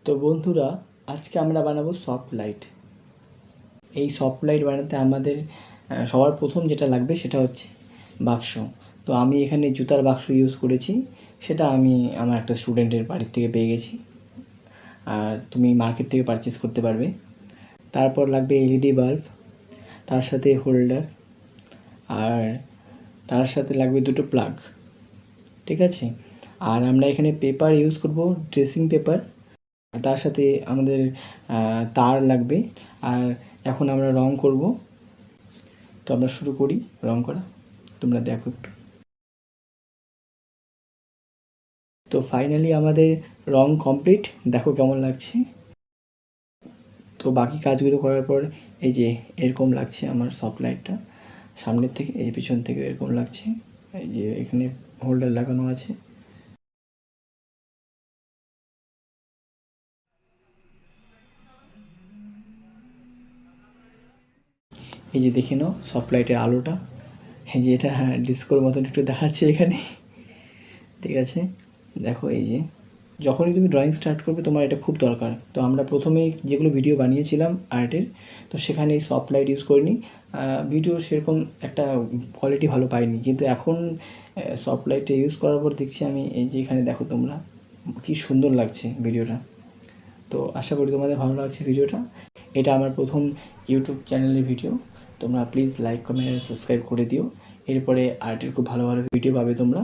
তো বন্ধুরা, আজকে আমরা বানাবো সফট লাইট। এই সফট লাইট বানাতে আমাদের সবার প্রথম যেটা লাগবে সেটা হচ্ছে বাক্স। তো আমি এখানে জুতার বাক্স ইউজ করেছি, সেটা আমি আমার একটা স্টুডেন্টের বাড়ির থেকে পেয়ে গেছি, আর তুমি মার্কেট থেকে পারচেস করতে পারবে। তারপর লাগবে এলইডি বাল্ব, তার সাথে হোল্ডার, আর তার সাথে লাগবে দুটো প্লাগ। ঠিক আছে, আর আমরা এখানে পেপার ইউজ করব, ড্রেসিং পেপার। তার সাথে আমাদের তার লাগবে। আর এখন আমরা রং করব, তো আমরা শুরু করি রং করা। তোমরা দেখো একটু। তো ফাইনালি আমাদের রং কমপ্লিট, দেখো কেমন লাগছে। তো বাকি কাজগুলো করার পর এই যে এরকম লাগছে আমার সফট লাইটটা, সামনের থেকে এই পিছন থেকে এরকম লাগছে। এই যে এখানে হোল্ডার লাগানো আছে। এই যে দেখে নাও সফট লাইটের আলোটা, এই যে এটা ডিস্কোর মতন একটু দেখাচ্ছে এখানে। ঠিক আছে, দেখো এই যে যখনই তুমি ড্রয়িং স্টার্ট করবে তোমার এটা খুব দরকার। তো আমরা প্রথমে যেগুলো ভিডিও বানিয়েছিলাম আর্টের, তো সেখানে এই সফট লাইট ইউজ করিনি, ভিডিও সেরকম একটা কোয়ালিটি ভালো পাইনি। কিন্তু এখন সফট লাইটটা ইউজ করার পর দেখছি আমি, এই যে এখানে দেখো তোমরা কী সুন্দর লাগছে ভিডিওটা। তো আশা করি তোমাদের ভালো লাগছে ভিডিওটা। এটা আমার প্রথম ইউটিউব চ্যানেলের ভিডিও। তোমরা প্লিজ লাইক, কমেন্ট আর সাবস্ক্রাইব করে দিও। এরপরে আর্টের খুব ভালো ভালো ভিডিও পাবে তোমরা।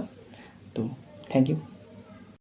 তো থ্যাংক ইউ।